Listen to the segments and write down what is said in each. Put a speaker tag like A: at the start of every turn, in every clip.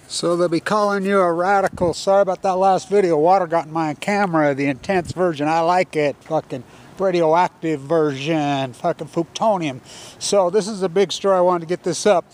A: So they'll be calling you a radical. Sorry about that last video. Water got in my camera, the intense version. I like it. Fucking radioactive version. Fucking plutonium. So this is a big story. I wanted to get this up.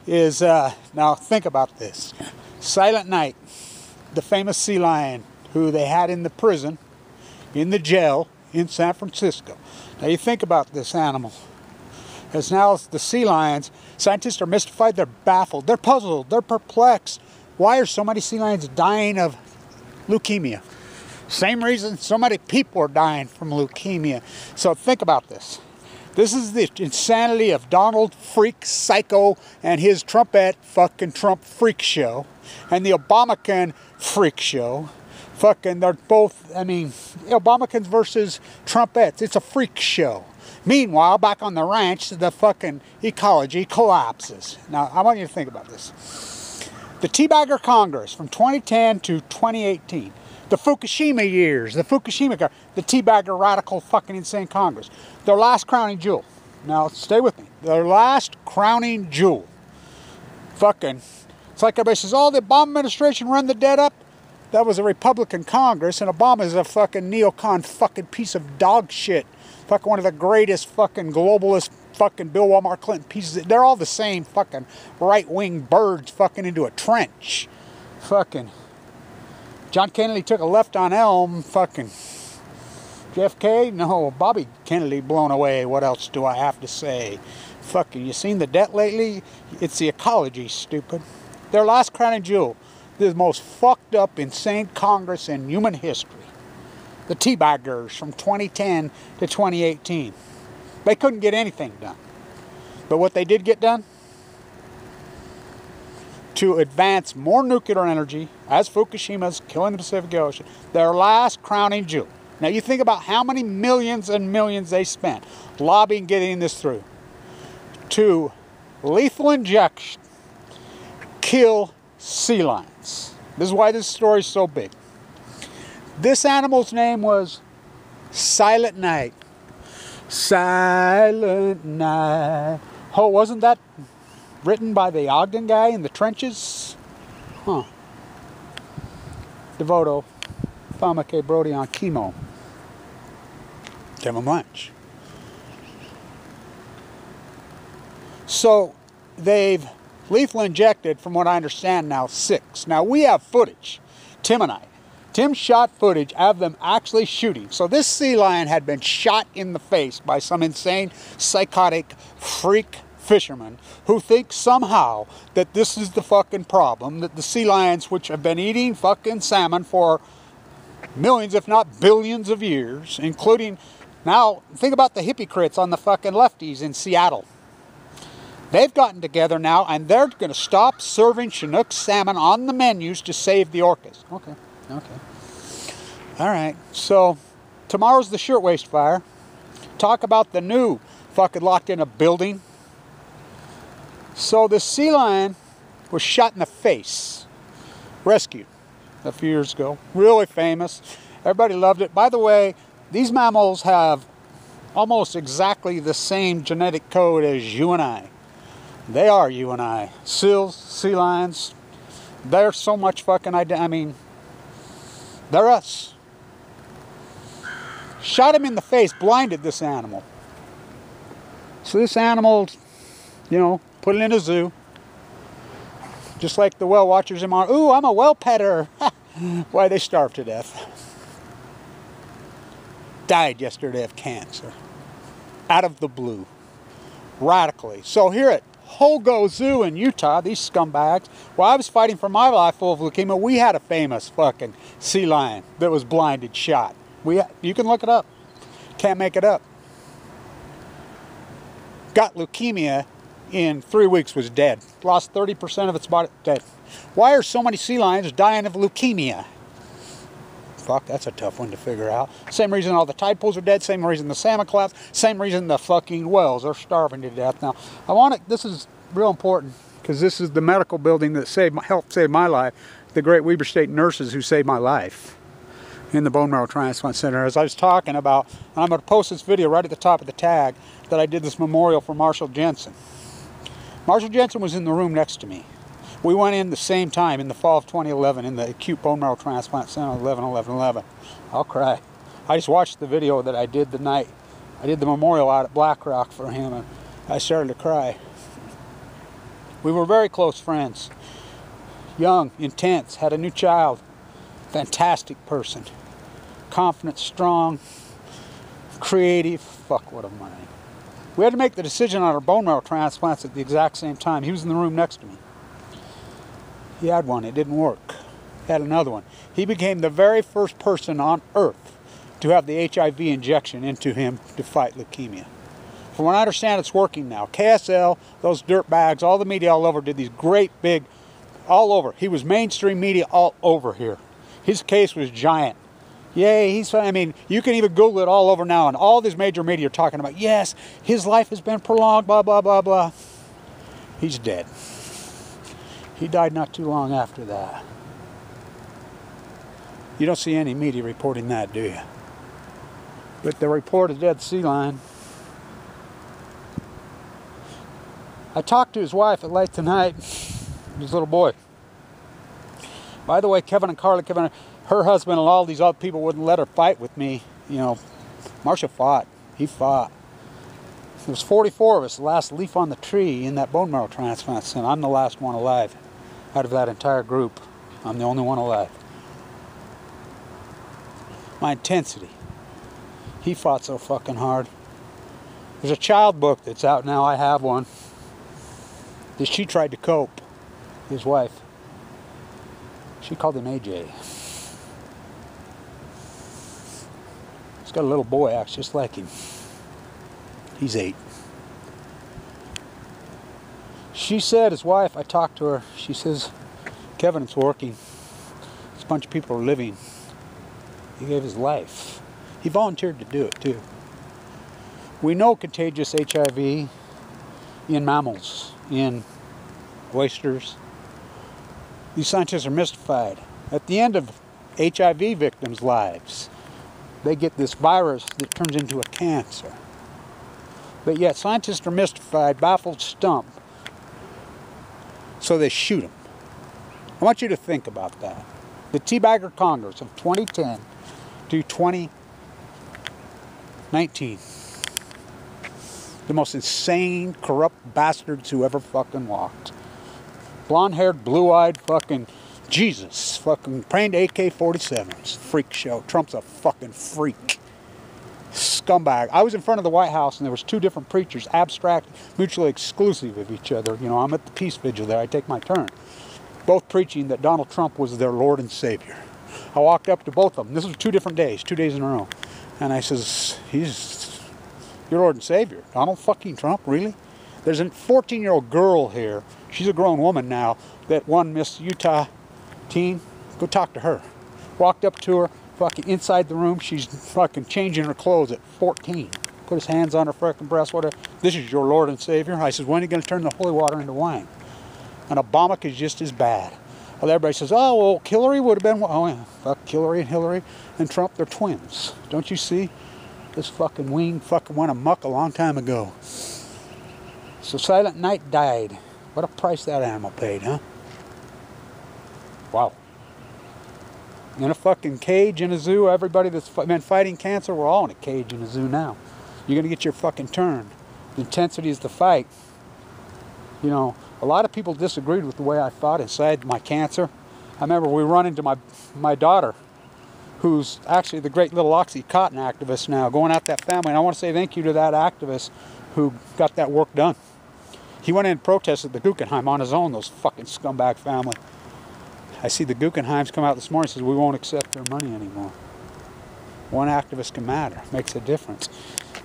A: Now think about this. Silent Night, the famous sea lion who they had in the prison, in the jail in San Francisco. Now you think about this animal. As now the sea lions, scientists are mystified, they're baffled, they're puzzled, they're perplexed. Why are so many sea lions dying of leukemia? Same reason so many people are dying from leukemia. So think about this. This is the insanity of Donald Freak Psycho and his Trumpette fucking Trump freak show. And the Obamacan freak show. Fucking, they're both, I mean, Obamacans versus Trumpettes. It's a freak show. Meanwhile, back on the ranch, the fucking ecology collapses. Now, I want you to think about this. The Teabagger Congress from 2010 to 2018. The Fukushima years, the Teabagger Radical fucking Insane Congress. Their last crowning jewel. Now, stay with me. Their last crowning jewel. Fucking, it's like everybody says, oh, the Obama administration run the debt up. That was a Republican Congress, and Obama's a fucking neocon fucking piece of dog shit. Fucking one of the greatest fucking globalist fucking Bill Walmart Clinton pieces. They're all the same fucking right-wing birds fucking into a trench. Fucking John Kennedy took a left on Elm. Fucking JFK? No, Bobby Kennedy blown away. What else do I have to say? Fucking, you seen the debt lately? It's the ecology, stupid. Their last crowning jewel. The most fucked up, insane Congress in human history. The Teabaggers from 2010 to 2018. They couldn't get anything done. But what they did get done? To advance more nuclear energy, as Fukushima's killing the Pacific Ocean. Their last crowning jewel. Now you think about how many millions and millions they spent lobbying getting this through. To lethal injection, kill sea lions. This is why this story is so big. This animal's name was Silent Night. Silent Night. Oh, wasn't that written by the Ogden guy in the trenches? Huh. Devoto. Fama K. Brody on chemo. Give him lunch. So, they've lethal injected, from what I understand now, 6. Now, we have footage. Tim and I. Tim shot footage of them actually shooting. So this sea lion had been shot in the face by some insane, psychotic, freak fisherman who thinks somehow that this is the fucking problem, that the sea lions, which have been eating fucking salmon for millions, if not billions of years, including, now, think about the hypocrites on the fucking lefties in Seattle. They've gotten together now and they're going to stop serving Chinook salmon on the menus to save the orcas. Okay. All right. So, tomorrow's the shirtwaist fire. Talk about the new fucking locked in a building. So, the sea lion was shot in the face. Rescued a few years ago. Really famous. Everybody loved it. By the way, these mammals have almost exactly the same genetic code as you and I. They are you and I. Seals, sea lions, they're so much fucking, I mean, they're us. Shot him in the face, blinded this animal. So this animal, you know, put it in a zoo. Just like the whale watchers in Mars. Ooh, I'm a whale petter. Why, they starved to death. Died yesterday of cancer. Out of the blue. Radically. So here at Hogo Zoo in Utah, these scumbags, while I was fighting for my life full of leukemia, we had a famous fucking sea lion that was blinded, shot. You can look it up. Can't make it up. Got leukemia in 3 weeks, was dead. Lost 30% of its body, dead. Why are so many sea lions dying of leukemia? Fuck, that's a tough one to figure out. Same reason all the tide pools are dead, same reason the salmon collapse, same reason the fucking whales are starving to death. Now, this is real important, because this is the medical building that helped save my life. The great Weber State nurses who saved my life in the bone marrow transplant center. As I was talking about, and I'm going to post this video right at the top of the tag, that I did this memorial for Marshall Jensen. Marshall Jensen was in the room next to me. We went in the same time in the fall of 2011 in the acute bone marrow transplant center, 11/11/11. I'll cry. I just watched the video that I did the night. I did the memorial out at Black Rock for him, and I started to cry. We were very close friends. Young, intense, had a new child. Fantastic person. Confident, strong, creative. Fuck, what a mind. We had to make the decision on our bone marrow transplants at the exact same time. He was in the room next to me. He had one, it didn't work. He had another one. He became the very first person on earth to have the HIV injection into him to fight leukemia. From what I understand, it's working now. KSL, those dirtbags, all the media all over did these great big, all over. He was mainstream media all over here. His case was giant. Yay, I mean, you can even Google it all over now, and all these major media are talking about, yes, his life has been prolonged, blah, blah, blah, blah. He's dead. He died not too long after that. You don't see any media reporting that, do you? But they report a dead sea lion. I talked to his wife at late tonight, his little boy. By the way, Kevin and Carly, her husband and all these other people wouldn't let her fight with me. You know, Marcia fought. He fought. There was 44 of us, the last leaf on the tree in that bone marrow transplant center. I'm the last one alive out of that entire group. I'm the only one alive. My intensity. He fought so fucking hard. There's a child book that's out now. I have one. That she tried to cope. His wife. She called him AJ. He's got a little boy, acts just like him. He's 8. She said, his wife, I talked to her, she says, Kevin, it's working. This bunch of people are living. He gave his life. He volunteered to do it, too. We know contagious HIV in mammals, in oysters. These scientists are mystified. At the end of HIV victims' lives, they get this virus that turns into a cancer. But yet scientists are mystified, baffled, stumped. So they shoot them. I want you to think about that. The Teabagger Congress of 2010 to 2019. The most insane, corrupt bastards who ever fucking walked. Blonde-haired, blue-eyed fucking Jesus. Fucking praying to AK-47s. Freak show. Trump's a fucking freak. Scumbag. I was in front of the White House and there was 2 different preachers, abstract, mutually exclusive of each other. You know, I'm at the peace vigil there. I take my turn. Both preaching that Donald Trump was their Lord and Savior. I walked up to both of them. This was 2 different days, 2 days in a row. And I says, he's your Lord and Savior. Donald fucking Trump, really? There's a 14-year-old girl here. She's a grown woman now that won Miss Utah teen. Go talk to her. Walked up to her, fucking inside the room. She's fucking changing her clothes at 14. Put his hands on her fucking breast, whatever. This is your Lord and Savior. I says, when are you going to turn the holy water into wine? And Obama is just as bad. Well, everybody says, oh, well, Hillary would have been, oh, yeah, fuck Hillary and Trump, they're twins. Don't you see? This fucking wing fucking went amok a long time ago. So Silent Night died. What a price that animal paid, huh? Wow. In a fucking cage in a zoo. Everybody that's been fighting cancer, we're all in a cage in a zoo now. You're going to get your fucking turn. The intensity is the fight. You know, a lot of people disagreed with the way I fought inside my cancer. I remember we run into my daughter, who's actually the great little Oxycontin activist now, going out that family. And I want to say thank you to that activist who got that work done. He went in and protested the Guggenheim on his own, those fucking scumbag family. I see the Guggenheims come out this morning and says we won't accept their money anymore. One activist can matter, makes a difference.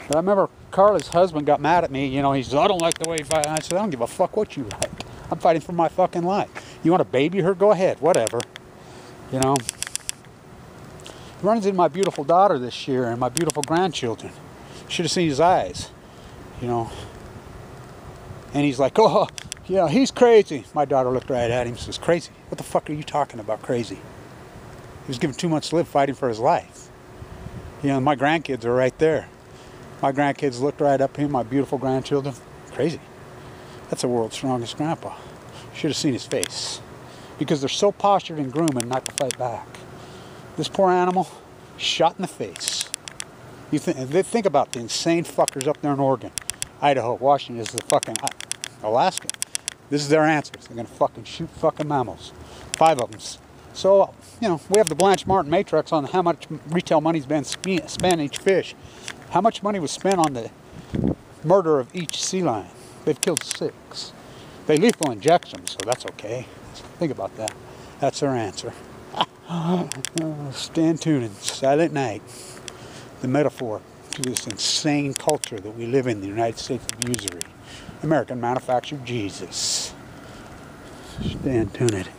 A: But I remember Carla's husband got mad at me, you know, he says, I don't like the way you fight. I said, I don't give a fuck what you like. I'm fighting for my fucking life. You want to baby her? Go ahead, whatever. You know. He runs into my beautiful daughter this year and my beautiful grandchildren. Should have seen his eyes, you know. And he's like, oh, yeah, he's crazy. My daughter looked right at him and says, crazy? What the fuck are you talking about, crazy? He was given 2 months to live fighting for his life. You know, my grandkids are right there. My grandkids looked right up at him, my beautiful grandchildren. Crazy. That's the world's strongest grandpa. Should have seen his face. Because they're so postured and groomed not to fight back. This poor animal, shot in the face. You think about the insane fuckers up there in Oregon, Idaho, Washington, is the fucking Alaska. This is their answers. They're gonna fucking shoot fucking mammals. 5 of them. So, you know, we have the Blanche Martin matrix on how much retail money's been spent on each fish. How much money was spent on the murder of each sea lion? They've killed 6. They lethal inject them, so that's okay. Think about that. That's their answer. Stand tuned in Silent Night. The metaphor to this insane culture that we live in the United States of usury. American manufactured Jesus. Stand tuned.